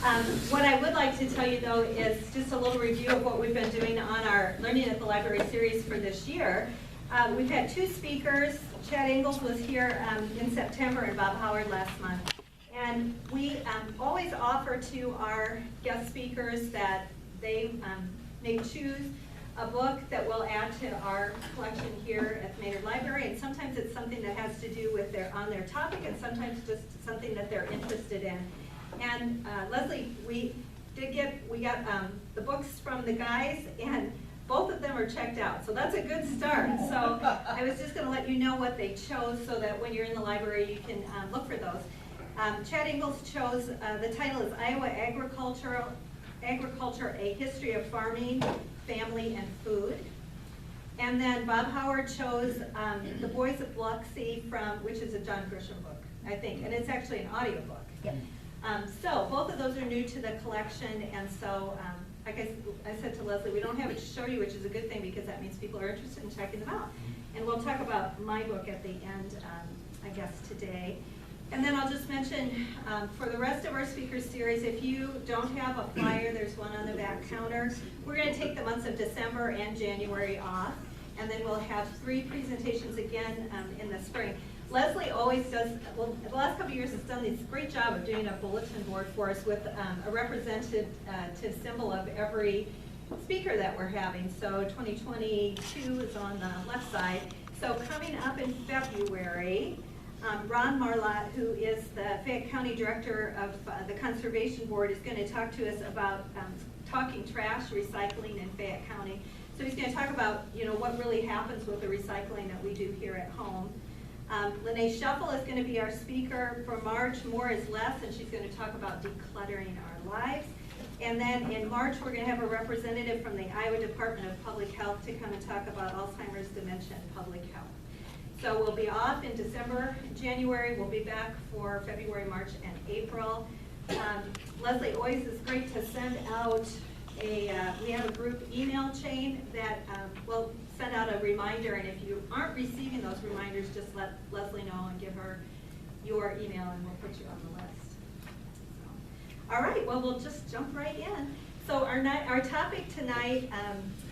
What I would like to tell you, though, is just a little review of what we've been doing on our Learning at the Library series for this year. We've had two speakers. Chad Ingalls was here in September and Bob Howard last month. And we always offer to our guest speakers that they may choose a book that we'll add to our collection here at the Maynard Library, and sometimes it's something that has to do with on their topic, and sometimes just something that they're interested in. And Leslie, we got the books from the guys, and both of them are checked out, so that's a good start. So I was just going to let you know what they chose, so that when you're in the library, you can look for those. Chad Ingalls chose the title is Iowa Agriculture: A History of Farming, Family, and Food. And then Bob Howard chose The Boys of Biloxi, which is a John Grisham book, I think, and it's actually an audiobook. Yep. So both of those are new to the collection, and so like I said to Leslie, we don't have it to show you, which is a good thing because that means people are interested in checking them out. And we'll talk about my book at the end, I guess, today. And then I'll just mention, for the rest of our speaker series, if you don't have a flyer, there's one on the back counter. We're going to take the months of December and January off, and then we'll have 3 presentations again in the spring. Leslie always does, well, the last couple of years has done this great job of doing a bulletin board for us with a representative symbol of every speaker that we're having. So 2022 is on the left side. So coming up in February, Ron Marlott, who is the Fayette County Director of the Conservation Board, is going to talk to us about talking trash recycling in Fayette County. So he's going to talk about, what really happens with the recycling that we do here at home. Lene Shuffle is going to be our speaker for March. More is less, and she's going to talk about decluttering our lives. And then in March, we're going to have a representative from the Iowa Department of Public Health to come and talk about Alzheimer's, dementia, and public health. So we'll be off in December, January. We'll be back for February, March, and April. Leslie, always is great to send out we have a group email chain that will send out a reminder, and if you aren't receiving those reminders, just let Leslie know and give her your email, and we'll put you on the list. So, all right, well, we'll just jump right in. So our topic tonight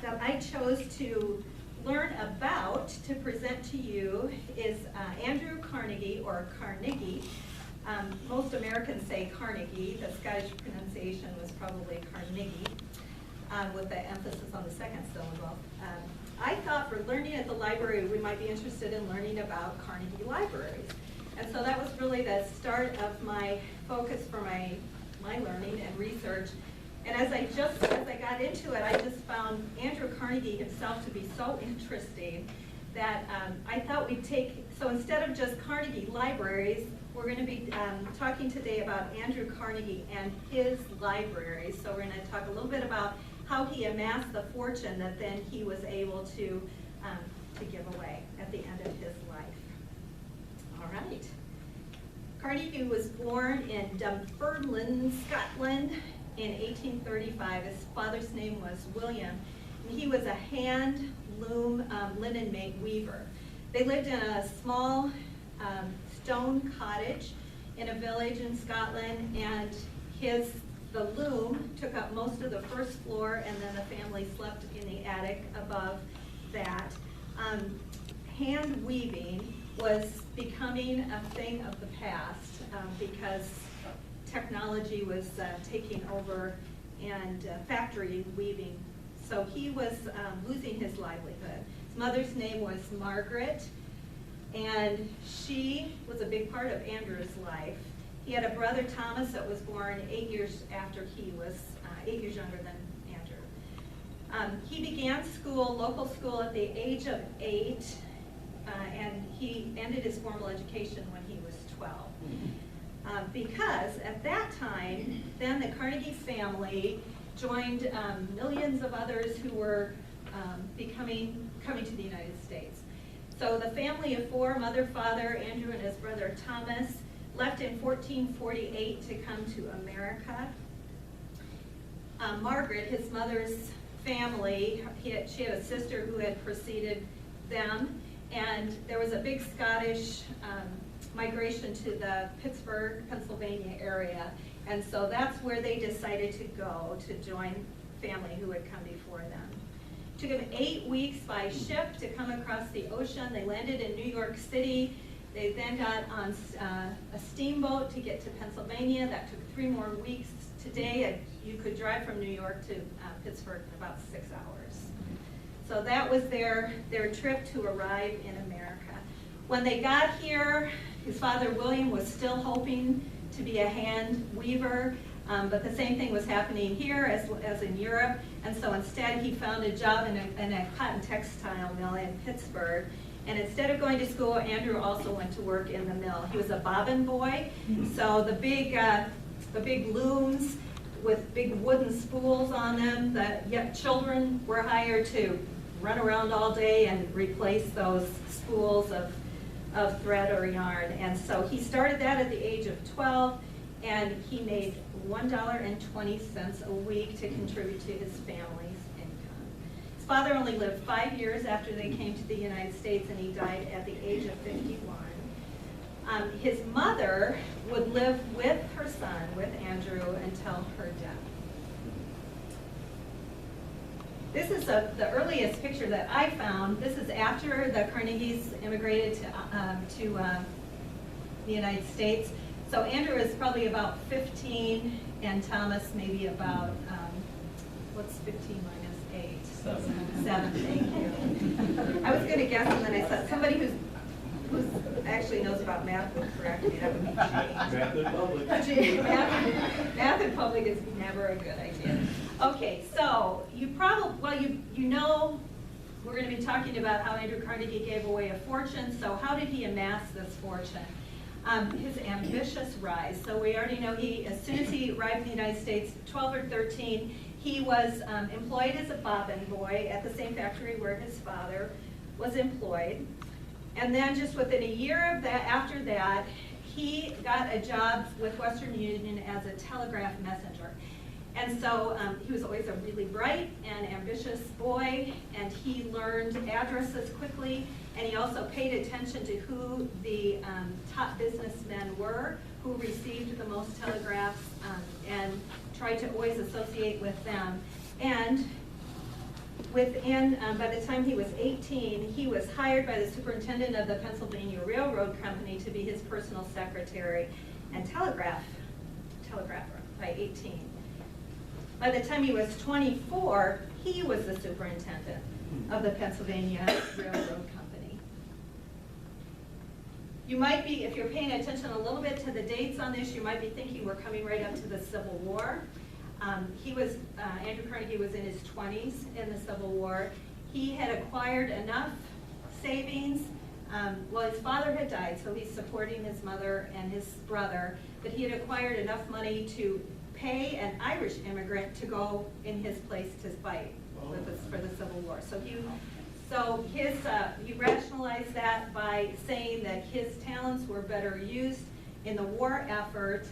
that I chose to learn about to present to you is Andrew Carnegie, or Carnegie. Most Americans say Carnegie. The Scottish pronunciation was probably Carnegie, with the emphasis on the second syllable. I thought for learning at the library, we might be interested in learning about Carnegie libraries. And so that was really the start of my focus for my learning and research. And as I got into it, I just found Andrew Carnegie himself to be so interesting that I thought we'd so instead of just Carnegie libraries, we're going to be talking today about Andrew Carnegie and his libraries. So we're going to talk a little bit about how he amassed the fortune that then he was able to give away at the end of his life. All right. Carnegie was born in Dunfermline, Scotland in 1835. His father's name was William, and he was a hand loom linen weaver. They lived in a small stone cottage in a village in Scotland, and the loom took up most of the first floor, and then the family slept in the attic above that. Hand weaving was becoming a thing of the past because technology was taking over, and factory weaving. So he was losing his livelihood. His mother's name was Margaret, and she was a big part of Andrew's life. He had a brother, Thomas, that was born 8 years after he was 8 years younger than Andrew. He began local school at the age of 8, and he ended his formal education when he was 12. Because at that time, then the Carnegie family joined millions of others who were coming to the United States. So the family of 4, mother, father, Andrew and his brother Thomas, left in 1448 to come to America. Margaret, his mother's family, she had a sister who had preceded them, and there was a big Scottish migration to the Pittsburgh, Pennsylvania area, And so that's where they decided to go to join family who had come before them. It took them 8 weeks by ship to come across the ocean. They landed in New York City. They then got on a steamboat to get to Pennsylvania. That took 3 more weeks. Today, you could drive from New York to Pittsburgh in about 6 hours. So that was their trip to arrive in America. When they got here, his father, William, was still hoping to be a hand weaver, but the same thing was happening here as in Europe. And so instead, he found a job in a cotton textile mill in Pittsburgh. And instead of going to school, Andrew also went to work in the mill. He was a bobbin boy, so the big looms with big wooden spools on them, yet children were hired to run around all day and replace those spools of thread or yarn. And so he started that at the age of 12, and he made $1.20 a week to contribute to his family's income. His father only lived 5 years after they came to the United States, and he died at the age of 51. His mother would live with her son, with Andrew, until her death. This is the earliest picture that I found. This is after the Carnegies immigrated to the United States. So Andrew is probably about 15, and Thomas maybe about, what's 15 minus 8? 7, thank you. I was going to guess, and then I said, somebody who actually knows about math would correct me. That would be Math in public. Math in public is never a good idea. Okay, so you know we're going to be talking about how Andrew Carnegie gave away a fortune. So how did he amass this fortune? His ambitious rise. So we already know as soon as he arrived in the United States, 12 or 13, he was employed as a bobbin boy at the same factory where his father was employed. And then just within a year of that, after that, he got a job with Western Union as a telegraph messenger. And so he was always a really bright and ambitious boy, and he learned addresses quickly, and he also paid attention to who the top businessmen were, who received the most telegraphs, and tried to always associate with them. And by the time he was 18, he was hired by the superintendent of the Pennsylvania Railroad Company to be his personal secretary and telegrapher by 18. By the time he was 24, he was the superintendent of the Pennsylvania Railroad Company. You might be, if you're paying attention a little bit to the dates on this, you might be thinking we're coming right up to the Civil War. Andrew Carnegie was in his 20s in the Civil War. He had acquired enough savings. His father had died, so he's supporting his mother and his brother, but he had acquired enough money to pay an Irish immigrant to go in his place to fight for the Civil War. So he rationalized that by saying that his talents were better used in the war effort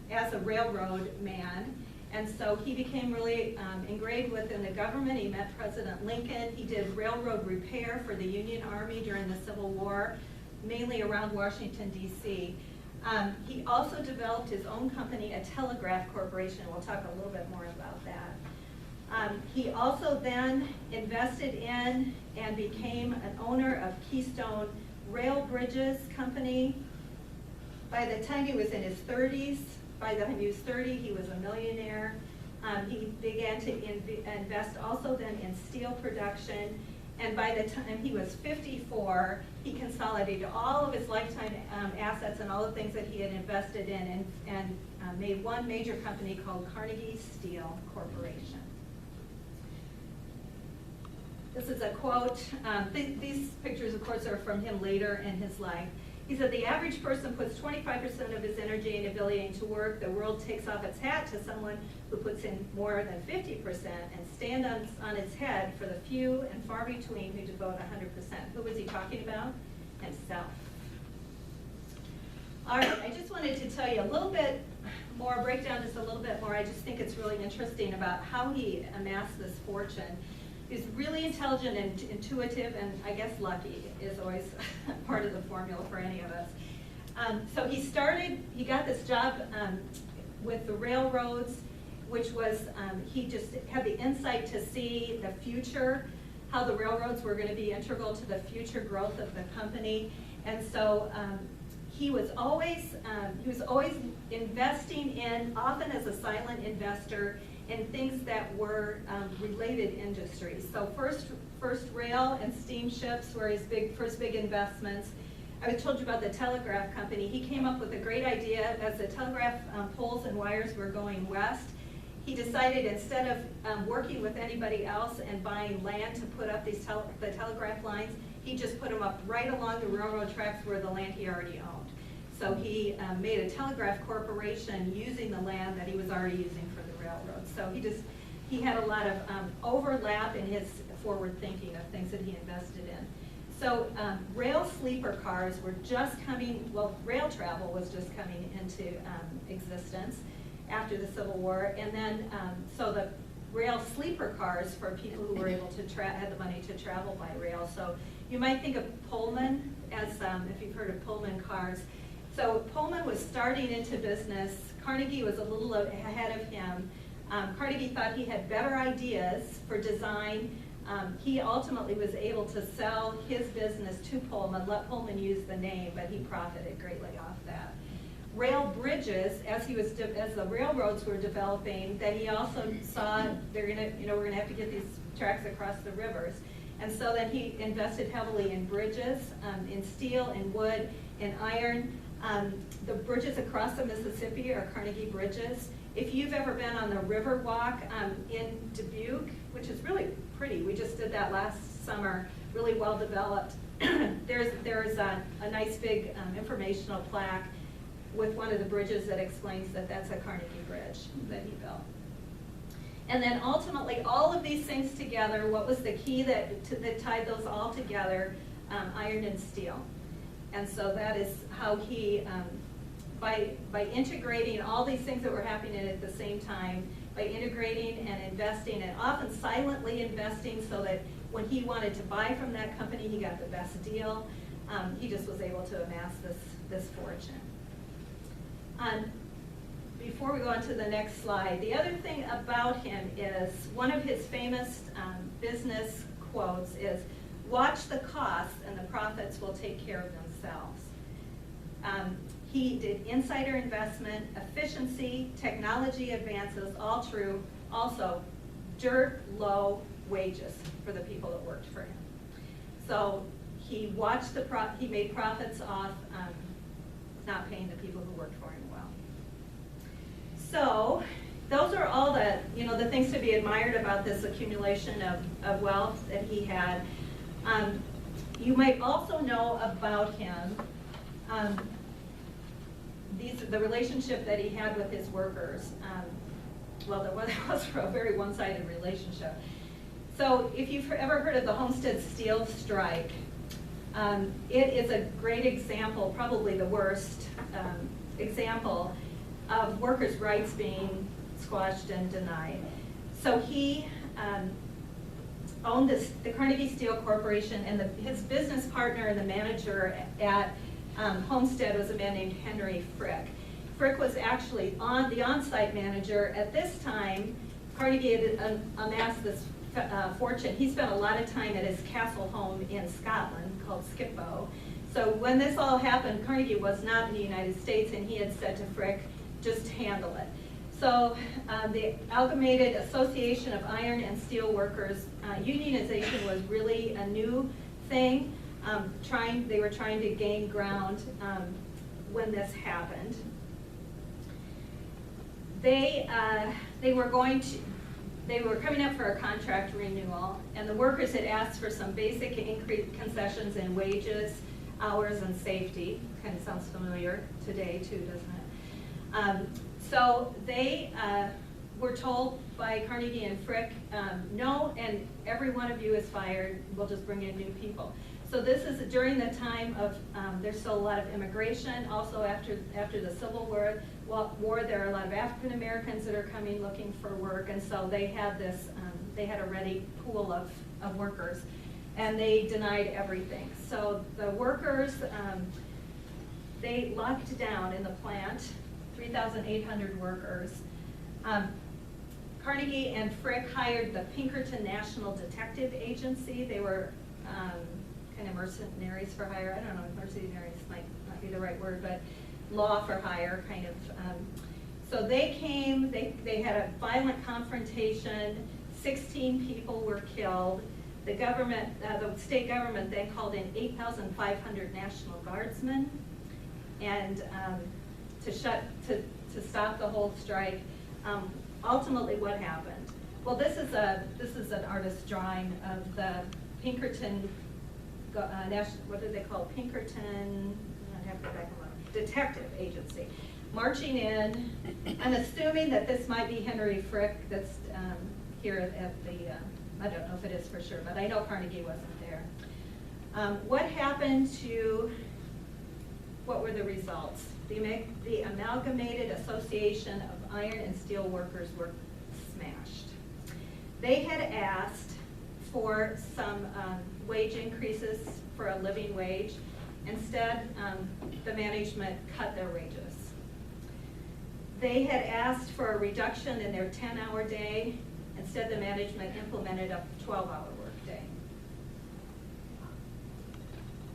as a railroad man. And so he became really engraved within the government. He met President Lincoln. He did railroad repair for the Union Army during the Civil War, mainly around Washington, D.C. He also developed his own company, a telegraph corporation. We'll talk a little bit more about that. He also then invested in and became an owner of Keystone Rail Bridges Company. By the time he was in his 30s, by the time he was 30, he was a millionaire. He began to invest also then in steel production. And by the time he was 54, he consolidated all of his lifetime assets and all the things that he had invested in and made one major company called Carnegie Steel Corporation. This is a quote. These pictures, of course, are from him later in his life. He said, "The average person puts 25% of his energy and ability into work. The world takes off its hat to someone who puts in more than 50% and stands on its head for the few and far between who devote 100%. Who was he talking about? Himself. All right, I just wanted to tell you a little bit more, break down just a little bit more. I just think it's really interesting about how he amassed this fortune. He's really intelligent and intuitive, and I guess lucky is always part of the formula for any of us. So he got this job with the railroads, which was, he just had the insight to see the future, how the railroads were going to be integral to the future growth of the company. And so he was always investing in, often as a silent investor, in things that were related industries. So first rail and steamships were his first big investments. I told you about the telegraph company. He came up with a great idea as the telegraph poles and wires were going west. He decided instead of working with anybody else and buying land to put up the telegraph lines, he just put them up right along the railroad tracks where the land he already owned. So he made a telegraph corporation using the land that he was already using for the railroad. So he had a lot of overlap in his forward thinking of things that he invested in. So rail sleeper cars were just coming, well, rail travel was just coming into existence after the Civil War. And then, so the rail sleeper cars for people who were able to had the money to travel by rail. So you might think of Pullman as, if you've heard of Pullman cars. So Pullman was starting into business. Carnegie was a little ahead of him. Carnegie thought he had better ideas for design. He ultimately was able to sell his business to Pullman, let Pullman use the name, but he profited greatly off that. Rail bridges, as the railroads were developing, then he also saw we're gonna have to get these tracks across the rivers. And so then he invested heavily in bridges, in steel, in wood, in iron. The bridges across the Mississippi are Carnegie bridges. If you've ever been on the river walk in Dubuque, which is really pretty, we just did that last summer, really well developed. There's a nice big informational plaque with one of the bridges that explains that that's a Carnegie bridge that he built. And then ultimately, all of these things together, what was the key that tied those all together? Iron and steel. And so that is how he, by integrating all these things that were happening at the same time, by integrating and investing, and often silently investing so that when he wanted to buy from that company, he got the best deal. He just was able to amass this fortune. Before we go on to the next slide, the other thing about him is one of his famous business quotes is, "Watch the costs and the profits will take care of themselves." He did insider investment, efficiency, technology advances, all true. Also, dirt low wages for the people that worked for him. So he watched he made profits off not paying the people who worked for him well. So those are all the things to be admired about this accumulation of wealth that he had. You might also know about him the relationship that he had with his workers. Well, that was a very one-sided relationship. So if you've ever heard of the Homestead Steel Strike, it is a great example, probably the worst example, of workers' rights being squashed and denied. So he owned the Carnegie Steel Corporation, and his business partner and the manager at Homestead was a man named Henry Frick. Frick was actually the on-site manager. At this time, Carnegie had amassed this fortune. He spent a lot of time at his castle home in Scotland called Skippo. So when this all happened, Carnegie was not in the United States, and he had said to Frick, just handle it. So the Amalgamated Association of Iron and Steel Workers, unionization was really a new thing. They were trying to gain ground when this happened. They were coming up for a contract renewal, and the workers had asked for some basic concessions in wages, hours, and safety. Kind of sounds familiar today too, doesn't it? So they were told by Carnegie and Frick, no, and every one of you is fired. We'll just bring in new people. So this is during the time of, there's still a lot of immigration. Also after the Civil War, there are a lot of African Americans that are coming looking for work, and so they had they had a ready pool of workers, and they denied everything. So the workers, they locked down in the plant, 3,800 workers. Carnegie and Frick hired the Pinkerton National Detective Agency. They were kind of mercenaries for hire. I don't know, mercenaries might not be the right word, but law for hire, kind of. So they came, they had a violent confrontation, 16 people were killed. The government, the state government then called in 8,500 National Guardsmen and to stop the whole strike. Ultimately, what happened? Well, this is an artist's drawing of the Pinkerton what do they call it? Pinkerton? I have to go back and look. Detective Agency, marching in. I'm assuming that this might be Henry Frick. That's here at the. I don't know if it is for sure, but I know Carnegie wasn't there. What happened to? What were the results? The Amalgamated Association of Iron and Steel Workers were smashed. They had asked for some wage increases for a living wage. Instead, the management cut their wages. They had asked for a reduction in their 10-hour day. Instead, the management implemented a 12-hour workday.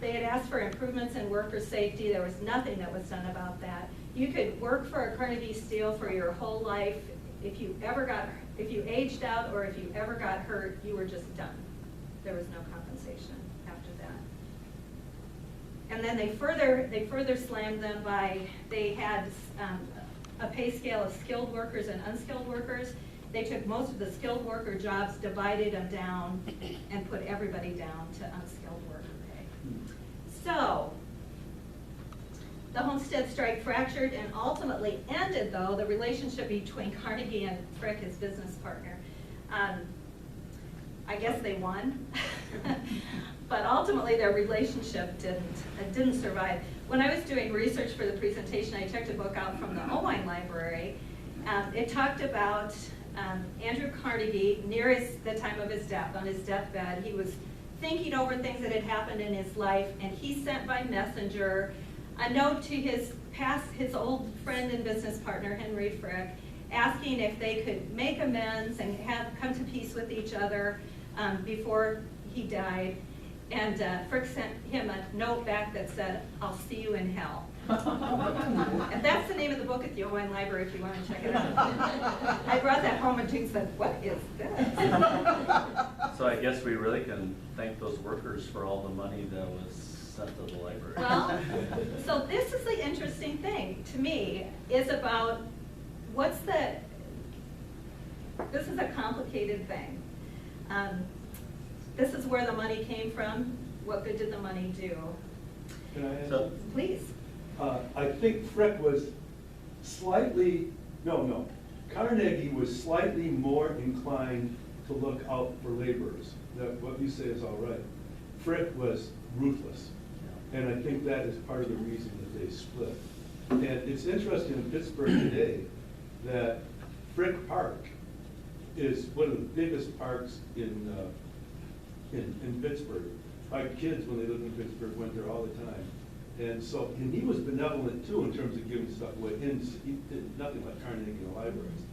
They had asked for improvements in worker safety. There was nothing that was done about that. You could work for a Carnegie Steel for your whole life. If you aged out or if you ever got hurt, you were just done. There was no compensation after that. And then they further slammed them by, they had a pay scale of skilled workers and unskilled workers. They took most of the skilled worker jobs, divided them down, and put everybody down to unskilled worker pay. So, the Homestead strike fractured and ultimately ended, though, the relationship between Carnegie and Frick, his business partner. I guess they won, but ultimately their relationship didn't survive. When I was doing research for the presentation, I checked a book out from the Owine Library. It talked about Andrew Carnegie near the time of his death, on his deathbed. He was thinking over things that had happened in his life, and he sent by messenger a note to his old friend and business partner, Henry Frick, asking if they could make amends and come to peace with each other before he died. And Frick sent him a note back that said, "I'll see you in hell." And that's the name of the book at the Owine Library if you want to check it out. I brought that home and Jane said, "What is this?" So I guess we really can thank those workers for all the money that was sent to the library. Well, so this is the interesting thing to me, is about this is a complicated thing. This is where the money came from. What good did the money do? Can I answer? So, Please. I think Frick was Carnegie was slightly more inclined to look out for laborers. That what you say is all right. Frick was ruthless. And I think that is part of the reason that they split. And it's interesting in Pittsburgh today that Frick Park is one of the biggest parks in Pittsburgh. My kids, when they lived in Pittsburgh, went there all the time. And he was benevolent too in terms of giving stuff away. He did nothing like Carnegie and the libraries.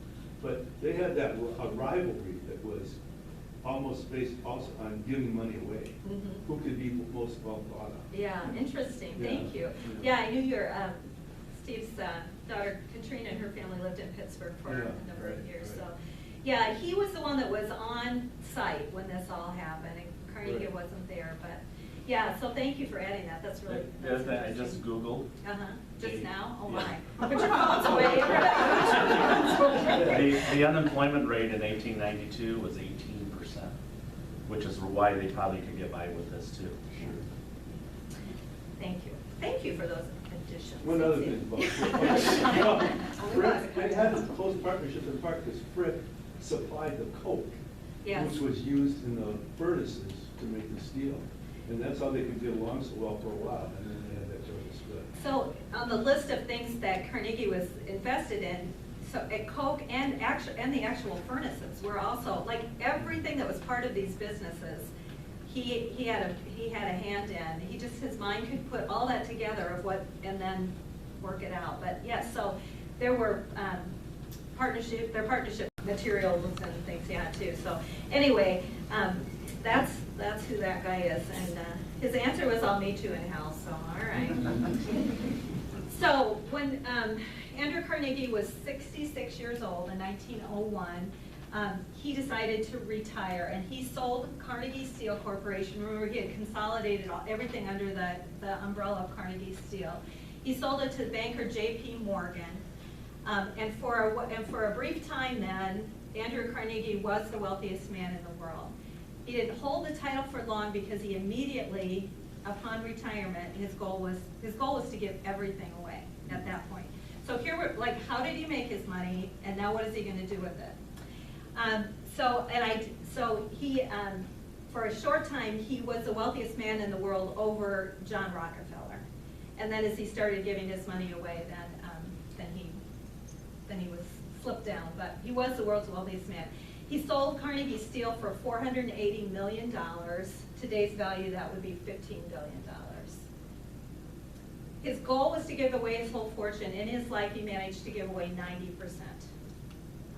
But they had a rivalry that was almost based also on giving money away. Mm-hmm. Who could be most well thought of? Yeah, interesting. Yeah. Thank you. Yeah, I knew Steve's daughter Katrina and her family lived in Pittsburgh for a number of years. Right. So, yeah, he was the one that was on site when this all happened, and Carnegie wasn't there. But yeah, so thank you for adding that. That's really the other thing I just Googled. Just now? Oh Yeah. my! Put your phones away. The unemployment rate in 1892 was 18%, which is why they probably could get by with this too. Sure. Thank you. Thank you for those additions. One other thing about Frick, they had a close partnership in part because Frick supplied the coke, Yes. which was used in the furnaces to make the steel. And that's how they could get along so well for a while, and then they had that sort of split. So on the list of things that Carnegie was invested in, so at Coke and the actual furnaces were also, like everything that was part of these businesses, he had a hand in. His mind could put all that together and then work it out. But yes, so there were their partnership materials and things he had too. So anyway, that's who that guy is. And his answer was, I'll meet you in hell, so all right. So when Andrew Carnegie was 66 years old in 1901, he decided to retire, and he sold Carnegie Steel Corporation. Remember, he had consolidated everything under the umbrella of Carnegie Steel. He sold it to banker J.P. Morgan. And for a brief time then, Andrew Carnegie was the wealthiest man in the world. He didn't hold the title for long because he immediately, upon retirement, his goal was to give everything away at that point. So here we're like, how did he make his money, and now what is he going to do with it? So he, for a short time, he was the wealthiest man in the world over John Rockefeller. And then as he started giving his money away, then he was slipped down. But he was the world's wealthiest man. He sold Carnegie Steel for $480 million. Today's value, that would be $15 billion. His goal was to give away his whole fortune. In his life, he managed to give away 90%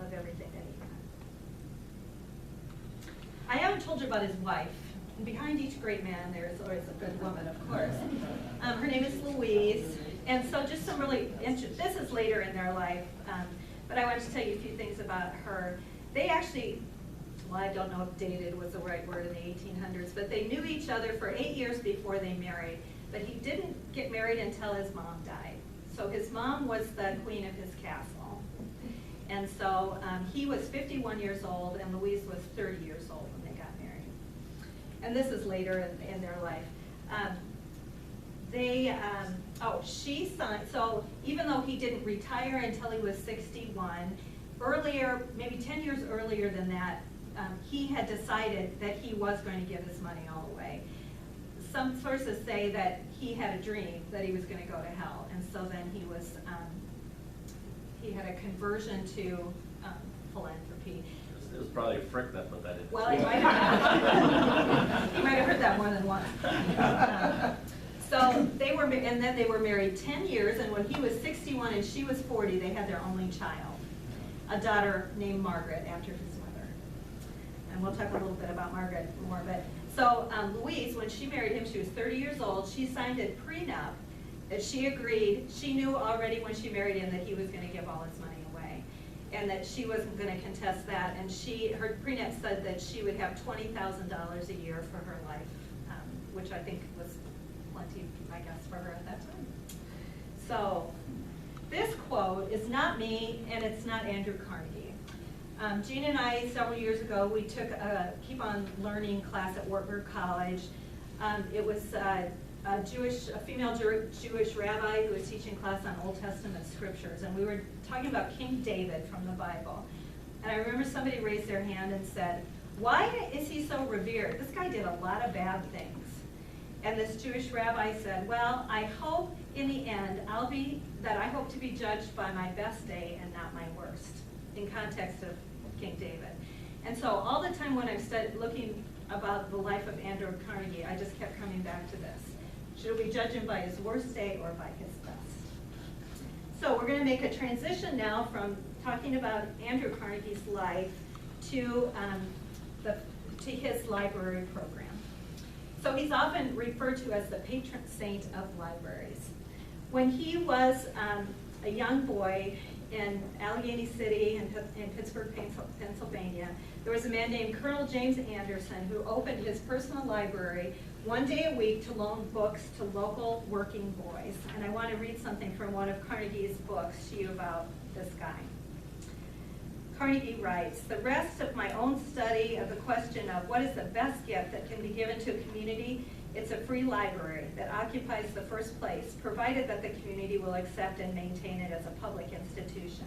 of everything that he had. I haven't told you about his wife. And behind each great man, there is always a good woman, of course. Her name is Louise. And so just some really this is later in their life, but I want to tell you a few things about her. They actually, well, I don't know if dated was the right word in the 1800s, but they knew each other for 8 years before they married. But he didn't get married until his mom died. So his mom was the queen of his castle. And so he was 51 years old and Louise was 30 years old when they got married. And this is later in their life. She signed, so even though he didn't retire until he was 61, earlier, maybe 10 years earlier than that, he had decided that he was going to give his money all away. Some sources say that he had a dream that he was going to go to hell, and so then he had a conversion to philanthropy. It was probably Frick that put that in. Well, he might have. He might have heard that more than once. So they were, and then they were married 10 years, and when he was 61 and she was 40, they had their only child, a daughter named Margaret after his mother. And we'll talk a little bit about Margaret more. But so Louise, when she married him, she was 30 years old. She signed a prenup that she agreed. She knew already when she married him that he was going to give all his money away, and that she wasn't going to contest that. And her prenup said that she would have $20,000 a year for her life, which I think was plenty, I guess, for her at that time. So this quote is not me, and it's not Andrew Carnegie. Jean and I, several years ago, we took a Keep On Learning class at Wartburg College. It was a female Jewish rabbi who was teaching class on Old Testament scriptures, and we were talking about King David from the Bible. And I remember somebody raised their hand and said, "Why is he so revered? This guy did a lot of bad things." And this Jewish rabbi said, "Well, I hope in the end I hope to be judged by my best day and not my worst," in context of King David. And so all the time when I'm looking about the life of Andrew Carnegie, I just kept coming back to this. Should we judge him by his worst day or by his best? So we're going to make a transition now from talking about Andrew Carnegie's life to his library program. So he's often referred to as the patron saint of libraries. When he was a young boy in Allegheny City in Pittsburgh, Pennsylvania, there was a man named Colonel James Anderson who opened his personal library one day a week to loan books to local working boys. And I want to read something from one of Carnegie's books to you about this guy. Carnegie writes, "The rest of my own study of the question of what is the best gift that can be given to a community, it's a free library that occupies the first place, provided that the community will accept and maintain it as a public institution.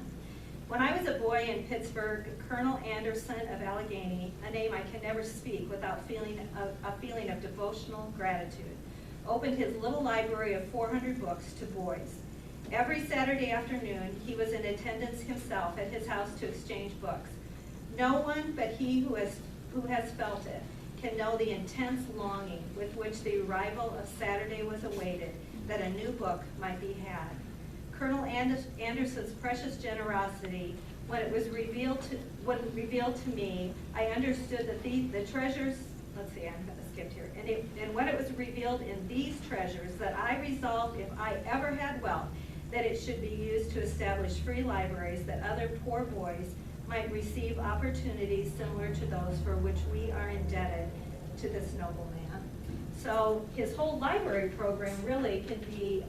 When I was a boy in Pittsburgh, Colonel Anderson of Allegheny, a name I can never speak without a feeling of devotional gratitude, opened his little library of 400 books to boys. Every Saturday afternoon, he was in attendance himself at his house to exchange books. No one but he who has felt it can know the intense longing with which the arrival of Saturday was awaited, that a new book might be had. Colonel Anderson's precious generosity, when it was revealed to me, I understood that the treasures, let's see, I'm gonna skip here. And when it was revealed in these treasures, that I resolved, if I ever had wealth, that it should be used to establish free libraries, that other poor boys might receive opportunities similar to those for which we are indebted to this noble man. So his whole library program really can be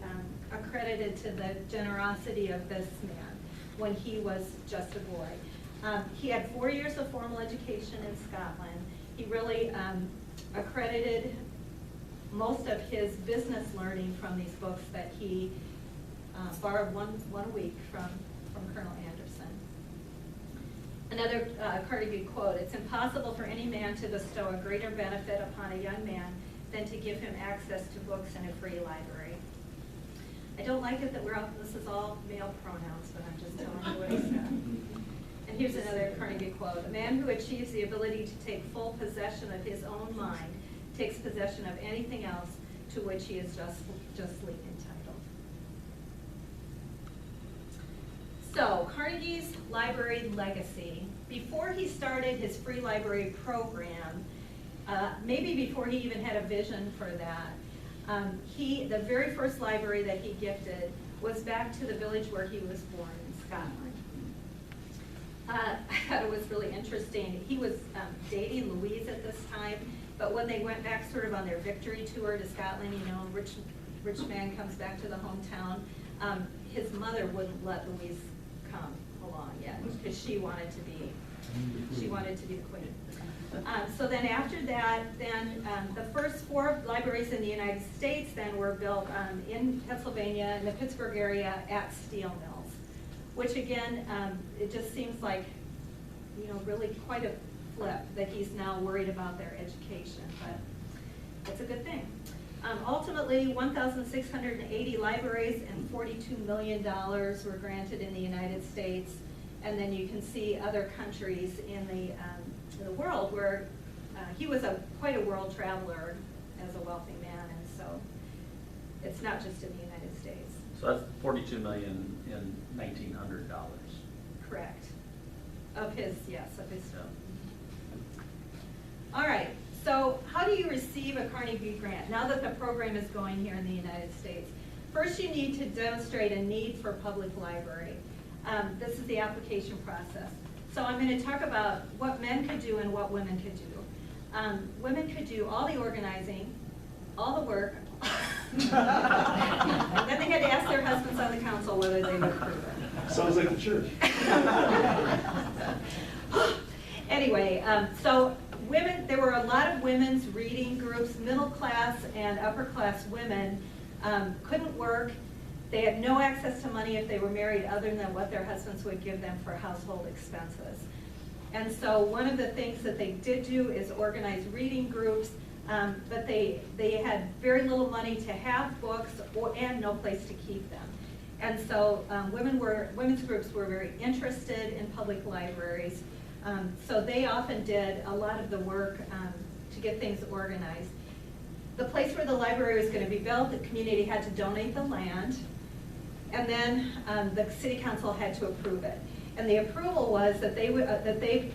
accredited to the generosity of this man when he was just a boy. He had 4 years of formal education in Scotland. He really accredited most of his business learning from these books that he borrowed one a week from Colonel Anderson. Another Carnegie quote, "It's impossible for any man to bestow a greater benefit upon a young man than to give him access to books in a free library." I don't like it that this is all male pronouns, but I'm just telling you what he said. And here's another Carnegie quote, "A man who achieves the ability to take full possession of his own mind takes possession of anything else to which he is justly entitled." So, Carnegie's library legacy. Before he started his free library program, maybe before he even had a vision for that, the very first library that he gifted was back to the village where he was born in Scotland. I thought it was really interesting. He was dating Louise at this time, but when they went back sort of on their victory tour to Scotland, you know, rich man comes back to the hometown, his mother wouldn't let Louise come along yet because she wanted to be the queen. So then after that, the first 4 libraries in the United States then were built in Pennsylvania, in the Pittsburgh area, at steel mills, which again, it just seems like, you know, really quite a flip that he's now worried about their education, but it's a good thing. Ultimately, 1,680 libraries and $42 million were granted in the United States, and then you can see other countries in the world where he was quite a world traveler as a wealthy man, and so it's not just in the United States. So that's $42 million in $1,900. Correct. Of his. Yeah. All right, so how do you receive a Carnegie grant now that the program is going here in the United States? First, you need to demonstrate a need for public library. This is the application process. So I'm going to talk about what men could do and what women could do. Women could do all the organizing, all the work, and then they had to ask their husbands on the council whether they would approve it. Sounds like the church. Anyway, so women, there were a lot of women's reading groups, middle class and upper class women couldn't work. They had no access to money if they were married other than what their husbands would give them for household expenses. And so one of the things that they did do is organize reading groups, but they had very little money to have books and no place to keep them. And so women's groups were very interested in public libraries. So they often did a lot of the work to get things organized. The place where the library was going to be built, the community had to donate the land, and then the city council had to approve it. And the approval was that they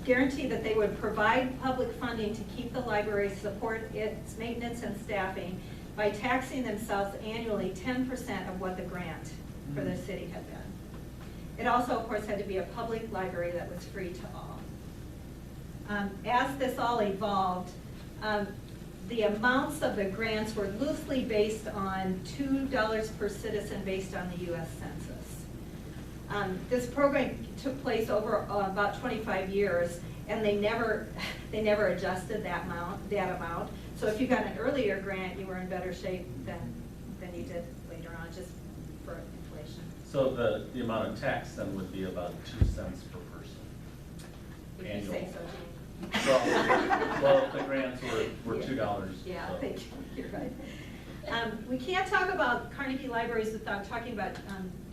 guaranteed that they would provide public funding to keep the library, support its maintenance and staffing by taxing themselves annually 10% of what the grant for the city had been. It also, of course, had to be a public library that was free to all. As this all evolved, the amounts of the grants were loosely based on $2 per citizen based on the U.S. Census. This program took place over about 25 years, and they never adjusted that amount. So if you got an earlier grant, you were in better shape than you did later on, just for inflation. So the amount of tax then would be about 2 cents per person. If annual. you say so, Jean. Well, the grants were $2. Yeah, so. thank you. You're right. We can't talk about Carnegie libraries without talking about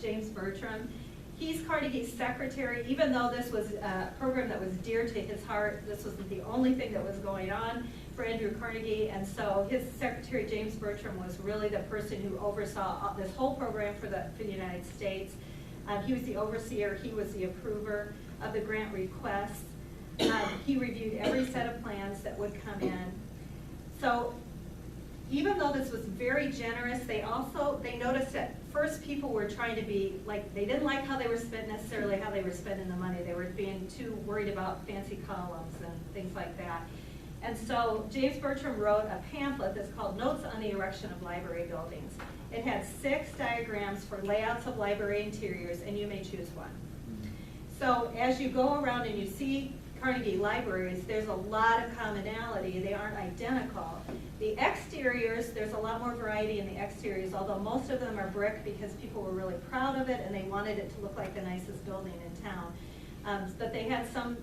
James Bertram. he's Carnegie's secretary, even though this was a program that was dear to his heart. This wasn't the only thing that was going on for Andrew Carnegie, and so his secretary, James Bertram, was really the person who oversaw this whole program for the United States. He was the overseer, he was the approver of the grant requests. He reviewed every set of plans that would come in. So even though this was very generous, they noticed that first people were trying to be, like, they didn't like how they were necessarily how they were spending the money. They were being too worried about fancy columns and things like that. And so James Bertram wrote a pamphlet that's called Notes on the Erection of Library Buildings. It had 6 diagrams for layouts of library interiors, and you may choose one. So as you go around and you see Carnegie libraries, there's a lot of commonality. They aren't identical. The exteriors, there's a lot more variety in the exteriors, although most of them are brick because people were really proud of it and they wanted it to look like the nicest building in town. But they had some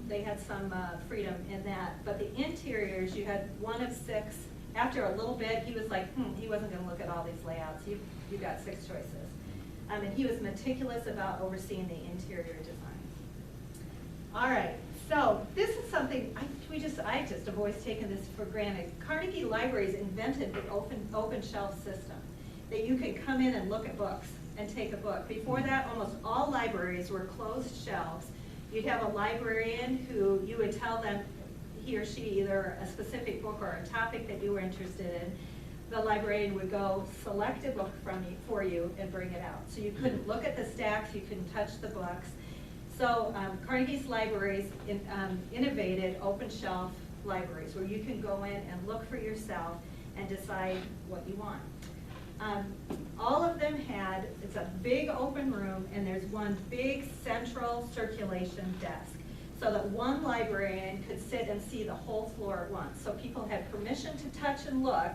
freedom in that. But the interiors, you had 1 of 6. After a little bit, he was like, he wasn't going to look at all these layouts. You got 6 choices. And he was meticulous about overseeing the interior design. All right, so this is something, I just have always taken this for granted. Carnegie Libraries invented the open shelf system, that you could come in and look at books and take a book. Before that, almost all libraries were closed shelves. You'd have a librarian who you would tell them, he or she, either a specific book or a topic that you were interested in. The librarian would go select a book for you and bring it out. So you couldn't look at the stacks, you couldn't touch the books. So Carnegie's libraries innovated open shelf libraries where you can go in and look for yourself and decide what you want. All of them it's a big open room, and there's one big central circulation desk, so that one librarian could sit and see the whole floor at once. So people had permission to touch and look,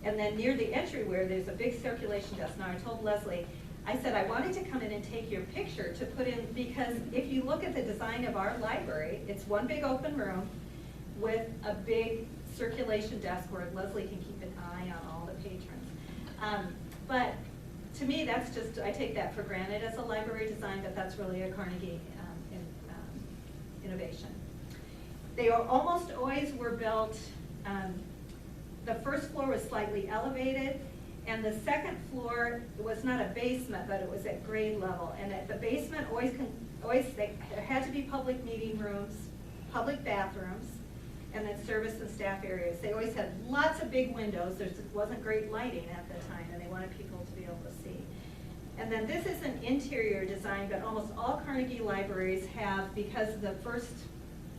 and then near the entryway, there's a big circulation desk. Now I told Leslie, I said I wanted to come in and take your picture to put in, because if you look at the design of our library, it's one big open room with a big circulation desk where Leslie can keep an eye on all the patrons. But to me, that's just, I take that for granted as a library design, but that's really a Carnegie innovation. They almost always were built, the first floor was slightly elevated, and the second floor was not a basement, but it was at grade level. And at the basement, there had to be public meeting rooms, public bathrooms, and then service and staff areas. They always had lots of big windows. There wasn't great lighting at the time, and they wanted people to be able to see. And then this is an interior design, but almost all Carnegie libraries have, because the first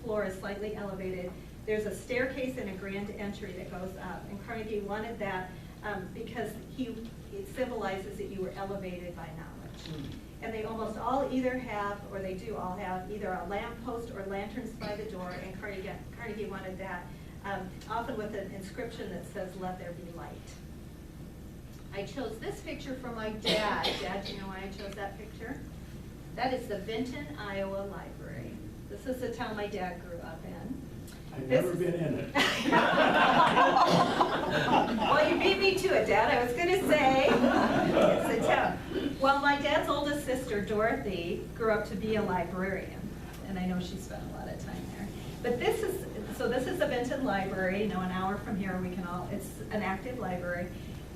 floor is slightly elevated, there's a staircase and a grand entry that goes up. And Carnegie wanted that because it symbolizes that you were elevated by knowledge. And they almost all either have, or they do all have, either a lamp post or lanterns by the door, and Carnegie wanted that, often with an inscription that says, "Let there be light." I chose this picture from my dad. Dad, do you know why I chose that picture? That is the Vinton, Iowa Library. This is the town my dad grew up in. I've never been in it. Well, you beat me to it, Dad. I was going to say, it's a town. Well, my dad's oldest sister, Dorothy, grew up to be a librarian, and I know she spent a lot of time there. But this is the Vinton Library. You know, an hour from here, it's an active library.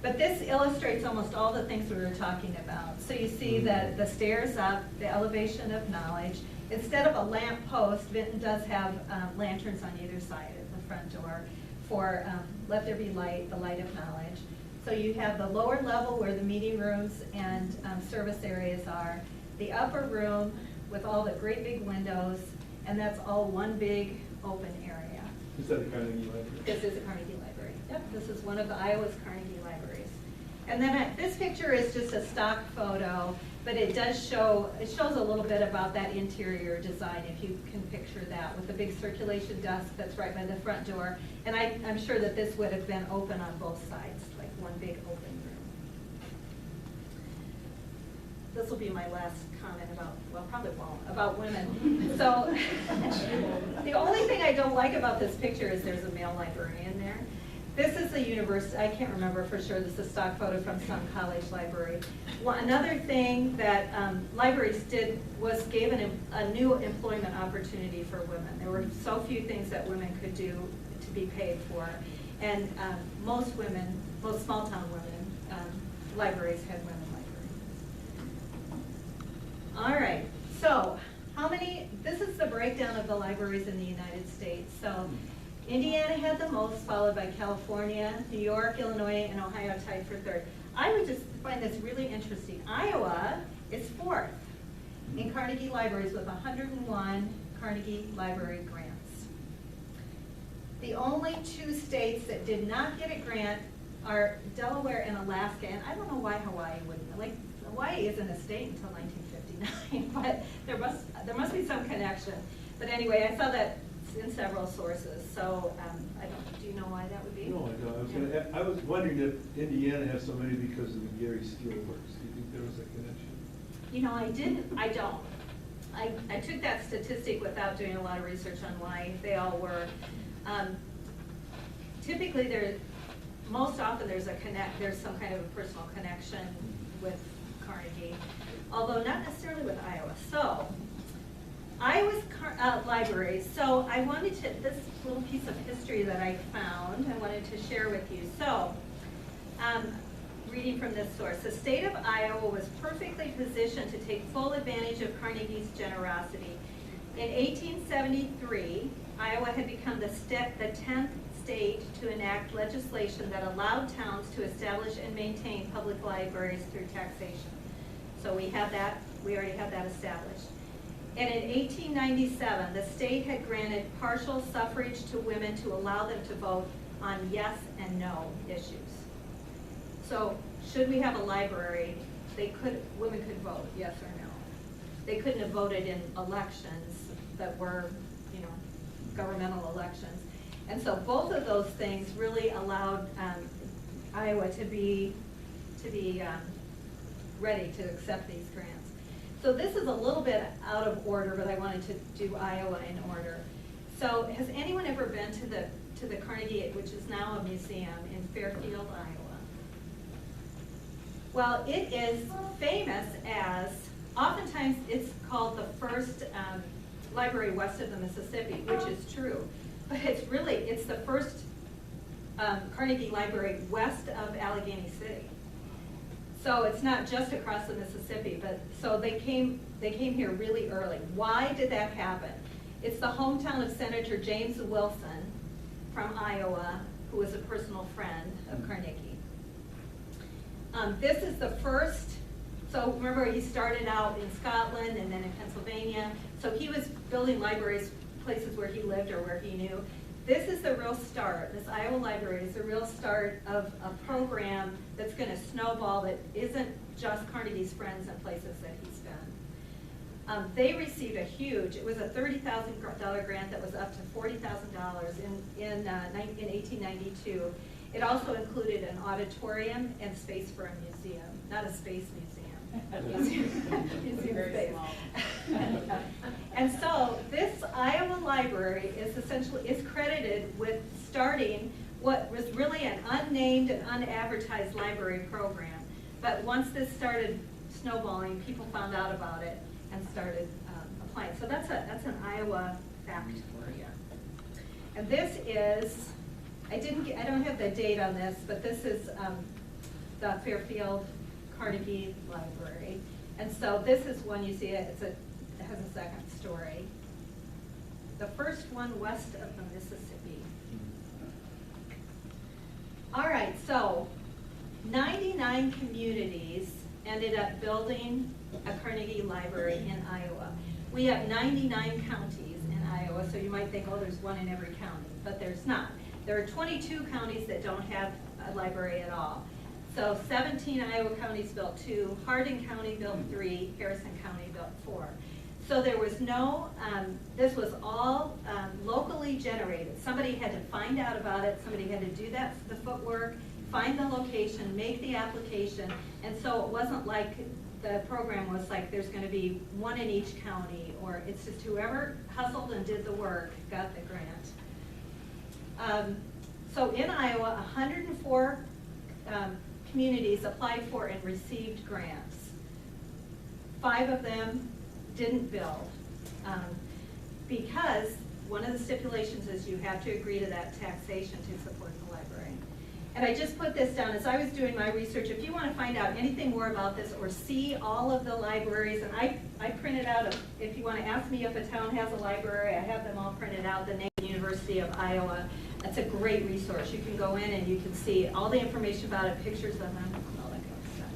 But this illustrates almost all the things we were talking about. So you see the stairs up, the elevation of knowledge. Instead of a lamp post, Vinton does have lanterns on either side of the front door for let there be light, the light of knowledge. So you have the lower level where the meeting rooms and service areas are, the upper room with all the great big windows, and that's all one big open area. Is that a Carnegie library? This is a Carnegie library. Yep, this is one of Iowa's Carnegie libraries. And then this picture is just a stock photo, but it shows a little bit about that interior design, if you can picture that, with the big circulation desk that's right by the front door. And I'm sure that this would have been open on both sides, like one big open room. This will be my last comment about women. So the only thing I don't like about this picture is there's a male librarian there. This is the university, I can't remember for sure, this is a stock photo from some college library. Another thing that libraries did was gave a new employment opportunity for women. There were so few things that women could do to be paid for. And most small town women, libraries had women libraries. All right, so this is the breakdown of the libraries in the United States. So Indiana had the most, followed by California, New York, Illinois, and Ohio tied for third. I would just find this really interesting. Iowa is fourth in Carnegie libraries with 101 Carnegie Library grants. The only two states that did not get a grant are Delaware and Alaska, and I don't know why Hawaii wouldn't. Like, Hawaii isn't a state until 1959, but there must be some connection. But anyway, I saw that in several sources, so do you know why that would be? No, I don't. I was wondering if Indiana has so many because of the Gary Steelworks. Do you think there was a connection? You know, I don't. I took that statistic without doing a lot of research on why they all were. Typically, most often there's some kind of a personal connection with Carnegie, although not necessarily with Iowa. So, Iowa's libraries. So I wanted this little piece of history that I found, I wanted to share with you. So, reading from this source, the state of Iowa was perfectly positioned to take full advantage of Carnegie's generosity. In 1873, Iowa had become the 10th state to enact legislation that allowed towns to establish and maintain public libraries through taxation. So we already had that established. And in 1897, the state had granted partial suffrage to women to allow them to vote on yes and no issues. So should we have a library, women could vote yes or no. They couldn't have voted in elections that were, governmental elections. And so both of those things really allowed Iowa to be ready to accept these grants. So this is a little bit out of order, but I wanted to do Iowa in order. So has anyone ever been to the Carnegie, which is now a museum in Fairfield, Iowa? Well, it is famous as, oftentimes it's called the first library west of the Mississippi, which is true. But it's the first Carnegie Library west of Allegheny City. So it's not just across the Mississippi, but so they came here really early. Why did that happen? It's the hometown of Senator James Wilson from Iowa, who was a personal friend of Carnegie. This is the first, so remember he started out in Scotland and then in Pennsylvania. So he was building libraries, places where he lived or where he knew. This is the real start. This Iowa library is the real start of a program that's going to snowball that isn't just Carnegie's friends and places that he's been. They received it was a $30,000 grant that was up to $40,000 in 1892. It also included an auditorium and space for a museum, not a space museum. Museum Very space. small. And so this Iowa library is credited with starting what was really an unnamed and unadvertised library program. But once this started snowballing, people found out about it and started applying. So that's an Iowa fact for you. And this is, I don't have the date on this, but this is the Fairfield Carnegie Library. And so this is one you see, it has a second story. The first one west of the Mississippi. All right, so 99 communities ended up building a Carnegie Library in Iowa. We have 99 counties in Iowa, so you might think, oh, there's one in every county, but there's not. There are 22 counties that don't have a library at all. So 17 Iowa counties built 2, Hardin County built 3, Harrison County built 4. So there was no, this was all locally generated. Somebody had to find out about it, somebody had to do the footwork, find the location, make the application, and so it wasn't like the program was like there's going to be one in each county, or it's just whoever hustled and did the work got the grant. So in Iowa, 104 communities applied for and received grants. 5 of them didn't build because one of the stipulations is you have to agree to that taxation to support the library. And I just put this down as I was doing my research. If you want to find out anything more about this or see all of the libraries, and I printed out, if you want to ask me if a town has a library, I have them all printed out, the name University of Iowa. That's a great resource. You can go in and you can see all the information about it, pictures of them, all that kind of stuff.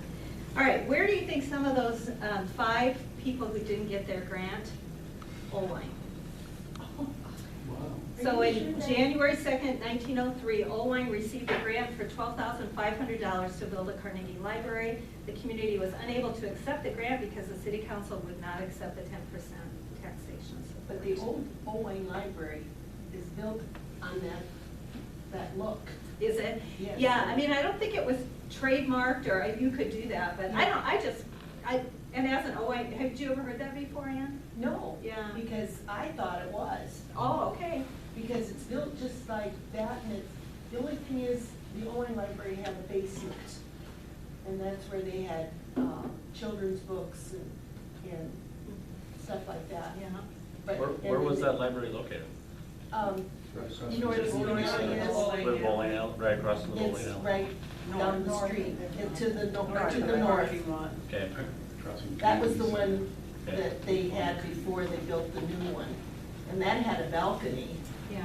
All right, where do you think some of those 5 people who didn't get their grant? Olwine. Wow. So in January 2nd, 1903, Olwine received a grant for $12,500 to build a Carnegie library. The community was unable to accept the grant because the city council would not accept the 10% taxation. But the old Olwine Library is built on that look. Is it? Yes. Yeah, I mean, I don't think it was trademarked, or you could do that, but and as an Olwine, have you ever heard that before, Ann? No. Yeah. Because I thought it was. Oh, okay. Because it's built just like that, and the only thing is, the Olwine Library had a basement. And that's where they had children's books and stuff like that. Yeah. But Where was that library located? You know where the bowling alley is? Where the bowling alley, right across from the bowling It's alley? right down the street, and to the north. Okay. That was the one that they had before they built the new one. And that had a balcony. Yeah.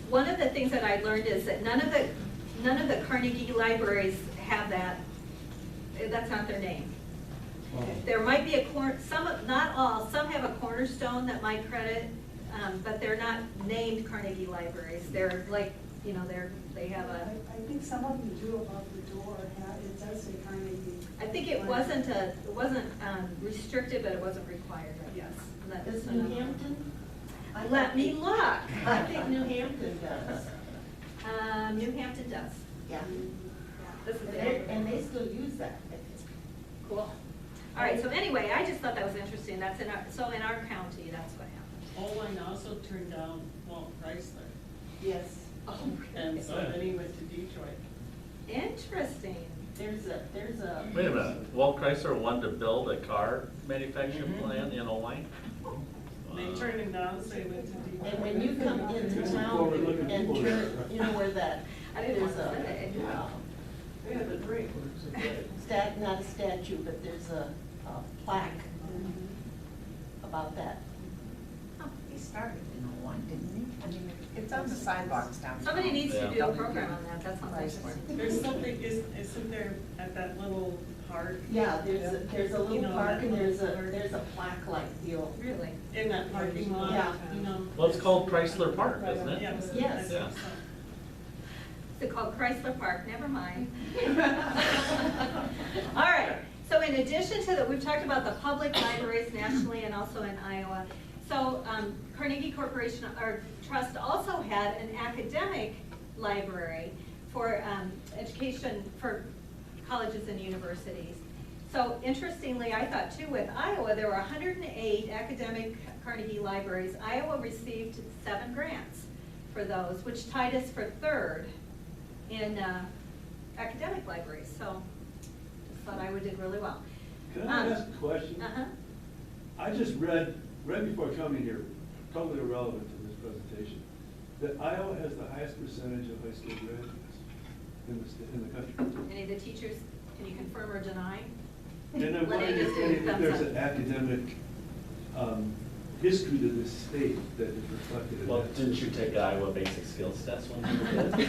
One of the things that I learned is that none of the Carnegie libraries have that. That's not their name. There might be not all, some have a cornerstone that might credit, but they're not named Carnegie libraries. They're like, they have a. I think some of them do above the door, it does say Carnegie. I think it wasn't restricted, but it wasn't required, I guess. Does New Hampton? Let me look. I think New Hampton does. New Hampton does. Yeah. This is And they still use that, I think. cool. All right, so anyway, I just thought that was interesting. That's in our county, that's what happened. Olwine also turned down Walt Chrysler, Yes. Oh, and so then he went to Detroit. interesting. There's a. Wait a minute, Walt Chrysler wanted to build a car manufacturing plant in Olwine? They turned him down, so he went to Detroit. And when you come into town and turn, you know where that, I didn't want there's to say. We have a drink. not a statue, but there's a plaque about that. He started in '01, didn't he? I mean, it's on the sidewalks down. Somebody needs to Yeah. do a program on that. That sounds interesting. There's something, isn't there at that little park? Yeah, there's a You little know, park that and there's little a plaque-like deal. Really? In that parking lot? Yeah. You know. Well, it's called Chrysler Park, isn't it? Yes. Yes. Yeah. It's called Chrysler Park, never mind. All right, so in addition to that, we've talked about the public libraries nationally and also in Iowa. So Carnegie Corporation, or Trust, also had an academic library for education for colleges and universities. So interestingly, I thought too, with Iowa, there were 108 academic Carnegie libraries. Iowa received 7 grants for those, which tied us for 3rd in academic libraries. So just thought Iowa did really well. Can I ask a question? Uh-huh. I just read before coming here, totally irrelevant to this presentation, that Iowa has the highest percentage of high school graduates in the country. Any of the teachers, can you confirm or deny? And I'm Lenny wondering just did if thumbs there's up. an academic history to this state that is reflected in Well, that. didn't you take the Iowa Basic Skills Test when you were a kid?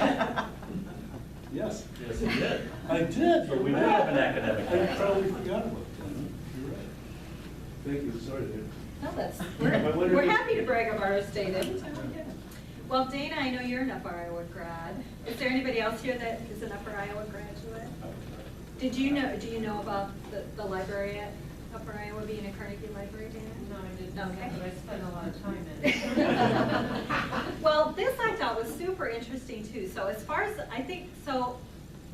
Yes. Yes, you did. I did. So we do have an academic I background. probably forgot about that. You're right. Thank you, sorry, Dave. No, we're happy to brag of our state anytime we can. Well, Dana, I know you're an Upper Iowa grad. Is there anybody else here that is an Upper Iowa graduate? Do you know about the library at Upper Iowa being a Carnegie library, Dana? No, I didn't, Okay. but I spent a lot of time in it. Well, this I thought was super interesting too. So as far as,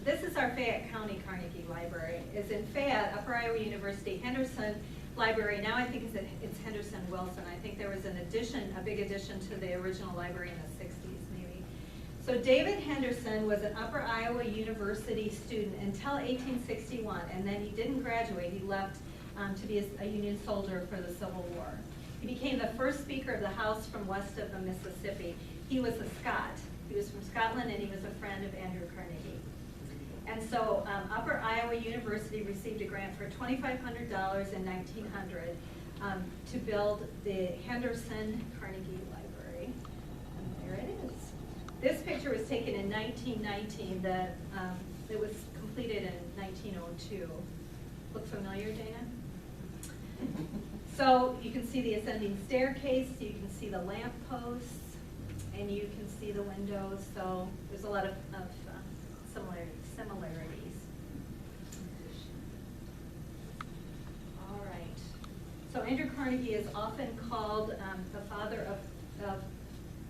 this is our Fayette County Carnegie Library. It's in Fayette, Upper Iowa University, Henderson Library. Now I think it's Henderson Wilson. I think there was a big addition to the original library in the 60s maybe. So David Henderson was an Upper Iowa University student until 1861, and then he didn't graduate. He left to be a Union soldier for the Civil War. He became the first Speaker of the House from west of the Mississippi. He was a Scot. He was from Scotland, and he was a friend of Andrew Carnegie. And so Upper Iowa University received a grant for $2,500 in 1900 to build the Henderson Carnegie Library. And there it is. This picture was taken in 1919. It was completed in 1902. Look familiar, Dana? So you can see the ascending staircase, you can see the lamp posts, and you can see the windows. So there's a lot of similarities. All right. So Andrew Carnegie is often called the father of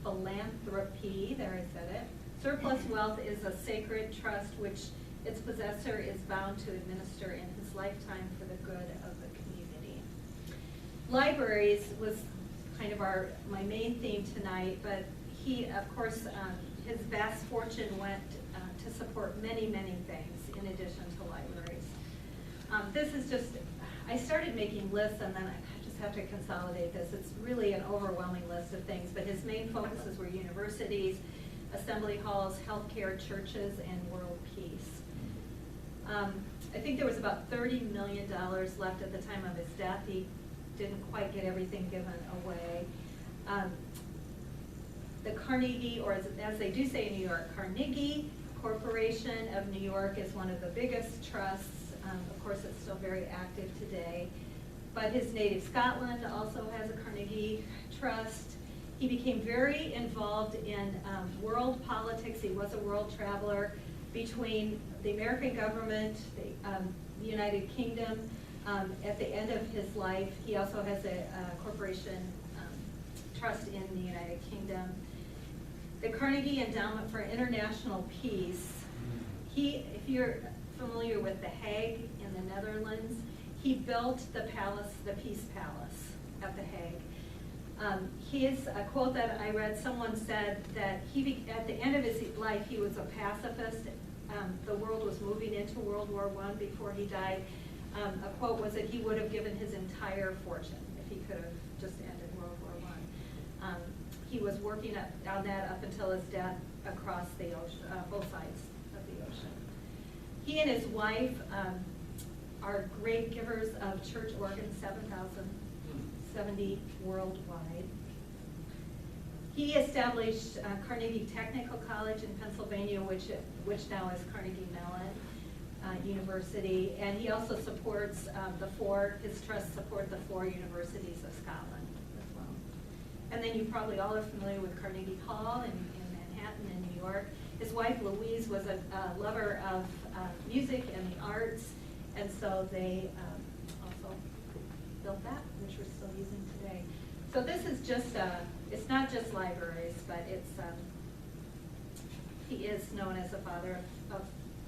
philanthropy. There, I said it. Surplus wealth is a sacred trust which its possessor is bound to administer in his lifetime for the good of the community. Libraries was kind of my main theme tonight, but he, of course, his vast fortune went to support many, many things in addition to libraries. This is just, I started making lists and then I just have to consolidate this. It's really an overwhelming list of things, but his main focuses were universities, assembly halls, healthcare, churches, and world peace. I think there was about $30 million left at the time of his death. He didn't quite get everything given away. The Carnegie, or as they do say in New York, Carnegie Corporation of New York is one of the biggest trusts. Of course, it's still very active today. But his native Scotland also has a Carnegie Trust. He became very involved in world politics. He was a world traveler between the American government, the United Kingdom. At the end of his life, he also has a corporation trust in the United Kingdom. The Carnegie Endowment for International Peace. If you're familiar with The Hague in the Netherlands, he built the palace, the Peace Palace at The Hague. His a quote that I read, someone said that at the end of his life, he was a pacifist. The world was moving into World War I before he died. A quote was that he would have given his entire fortune if he could have just ended World War I. He was working on that up until his death across the ocean, both sides of the ocean. He and his wife are great givers of church organs, 7,070 worldwide. He established Carnegie Technical College in Pennsylvania, which now is Carnegie Mellon University, and he also supports his trusts support the 4 universities of Scotland as well. And then you probably all are familiar with Carnegie Hall in Manhattan in New York. His wife Louise was a lover of music and the arts, and so they also built that, which we're still using today. So this is just, it's not just libraries, but it's, he is known as the father of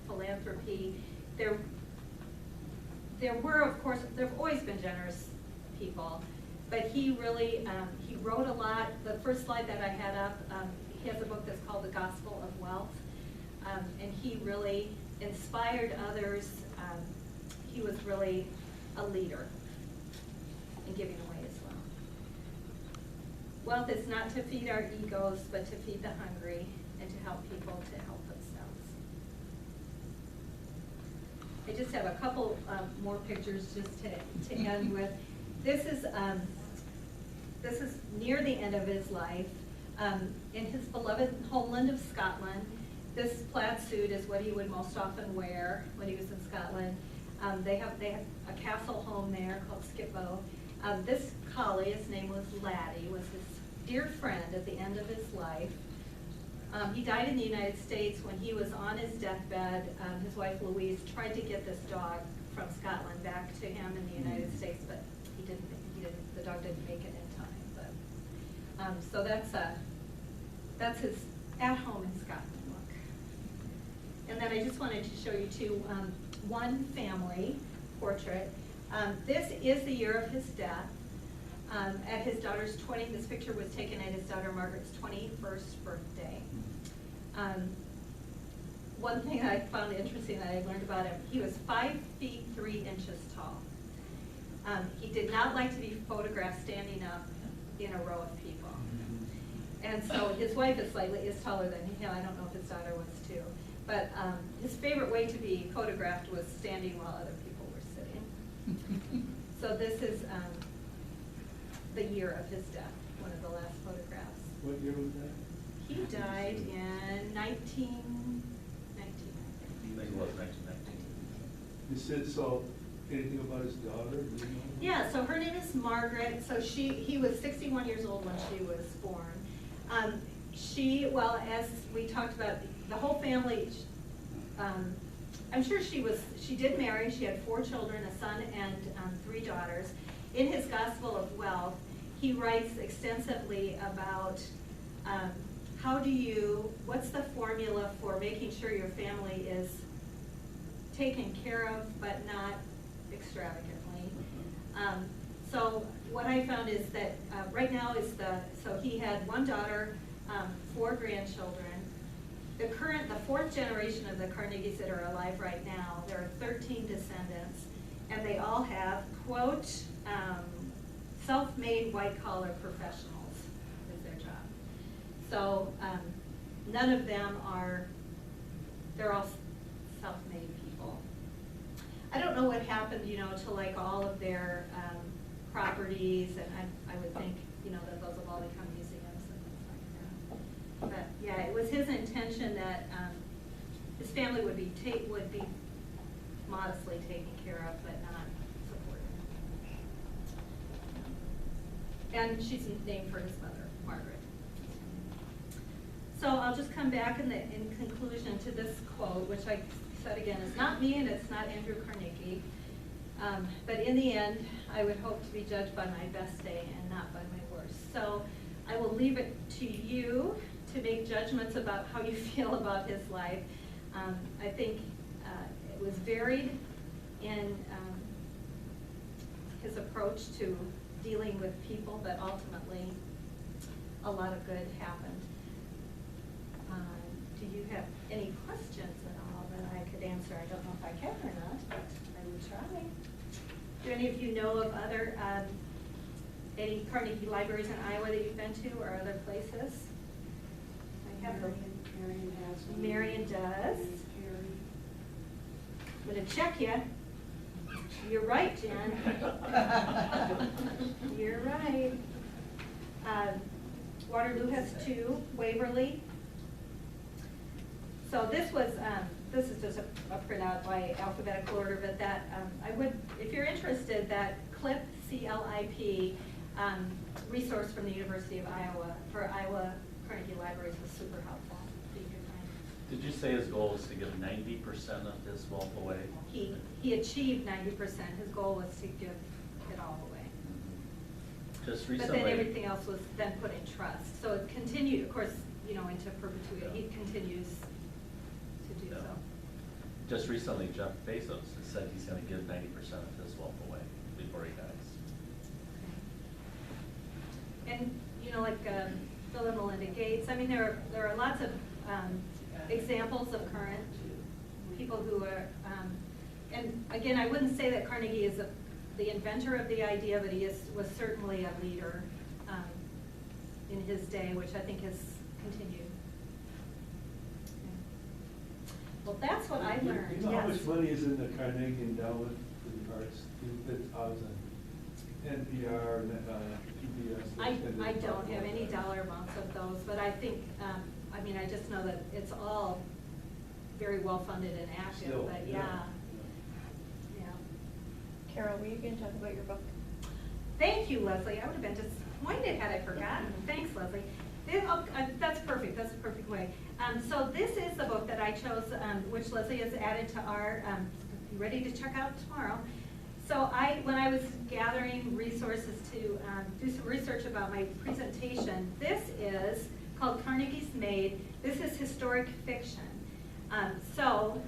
philanthropy. There were, of course, there have always been generous people, but he really, he wrote a lot. The first slide that I had up, he has a book that's called The Gospel of Wealth, and he really inspired others. He was really a leader in giving away as well. Wealth is not to feed our egos, but to feed the hungry and to help people to help themselves. I just have a couple more pictures just to end with. This is near the end of his life. In his beloved homeland of Scotland, this plaid suit is what he would most often wear when he was in Scotland. They have a castle home there called Skippo. This collie, his name was Laddie, was his dear friend at the end of his life. He died in the United States. When he was on his deathbed, his wife Louise tried to get this dog from Scotland back to him in the United States, but the dog didn't make it in time. But so that's his at-home in Scotland look. And then I just wanted to show you too, one family portrait. This is the year of his death. At his daughter's this picture was taken at his daughter Margaret's 21st birthday. One thing I found interesting that I learned about him, he was 5 feet 3 inches tall. He did not like to be photographed standing up in a row of people. And so his wife is taller than him. I don't know if his daughter was too. But his favorite way to be photographed was standing while other people were sitting. So this is the year of his death, one of the last photographs. What year was that? He died in 1919, I I think. think it was 1919. You said, so, anything about his daughter? Do you know? Yeah, so her name is Margaret. So he was 61 years old when she was born. Well, as we talked about, the whole family, I'm sure she did marry. She had 4 children, a son and 3 daughters. In his Gospel of Wealth, he writes extensively about what's the formula for making sure your family is taken care of, but not extravagantly. So what I found is that right now so he had 1 daughter, 4 grandchildren. The 4th generation of the Carnegies that are alive right now, there are 13 descendants, and they all have, quote, self-made white-collar professionals is their job. So none of them they're all self-made people. I don't know what happened, to like all of their properties, and I would think, that those have all become museums and things like that. But yeah, it was his intention that his family would be modestly taken care of, but not supported. And she's named for his mother, Margaret. So I'll just come back in conclusion to this quote, which I said again is not me and it's not Andrew Carnegie. But in the end, I would hope to be judged by my best day and not by my worst. So I will leave it to you to make judgments about how you feel about his life. I think it was varied in his approach to dealing with people, but ultimately a lot of good happened. Do you have any questions at all that I could answer? I don't know if I can or not, but I will try. Do any of you know of any Carnegie libraries in Iowa that you've been to or other places? I have Marion has one. Marion does. Perry. I'm gonna check you. You're right, Jen. You're right. Waterloo has 2, Waverly. So this is just a printout by alphabetical order, but that, if you're interested, that CLIP, C-L-I-P, resource from the University of Iowa for Iowa Carnegie Libraries was super helpful. So you could find. Did you say his goal was to give 90% of his wealth away? He achieved 90%. His goal was to give it all away. Just But recently. then everything else was then put in trust. So it continued, of course, into perpetuity. He continues to do so. Just recently, Jeff Bezos has said he's going to give 90% of his wealth away before he dies. And, like Bill and Melinda Gates, I mean, there are lots of examples of current people who are, and again, I wouldn't say that Carnegie is the inventor of the idea, but he was certainly a leader in his day, which I think has continued. Well, that's what I learned. You know how Yes. much money is in the Carnegie Endowment for the Arts? It's NPR, PBS. I don't have any dollar amounts of those, but I think, I just know that it's all very well funded and active, Still, but yeah. Yeah. Carol, were you going to talk about your book? Thank you, Leslie. I would have been disappointed had I forgotten. Thanks, Leslie. That's perfect. That's the perfect way. So this is the book that I chose, which Leslie has added to our, ready to check out tomorrow. So when I was gathering resources to do some research about my presentation, this is called Carnegie's Maid. This is historic fiction. So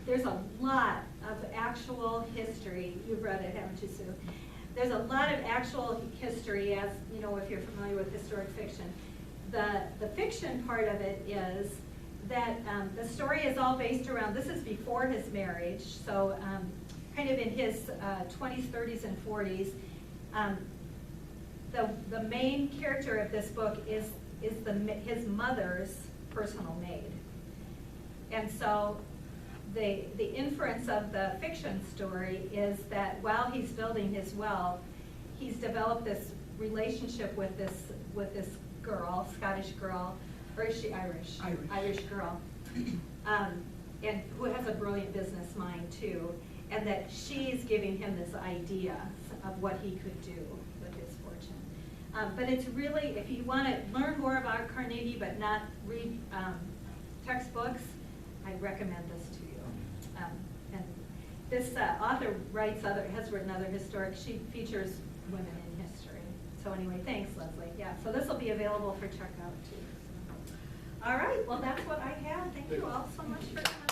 there's a lot of actual history. You've read it, haven't you, Sue? There's a lot of actual history, as you know, if you're familiar with historic fiction. The fiction part of it is that the story is all based around, this is before his marriage, so kind of in his 20s, 30s, and 40s. The main character of this book is his mother's personal maid. And so the inference of the fiction story is that while he's building his wealth, he's developed this relationship with this girl, Scottish girl, or is she Irish? Irish girl, and who has a brilliant business mind too, and that she's giving him this idea of what he could do with his fortune. But it's really, if you want to learn more about Carnegie but not read textbooks, I recommend this to you. And this author has written other historic, she features women in history. So anyway, thanks, Leslie. Yeah, so this will be available for checkout too. All right, well, that's what I have. Thank you all so much for coming.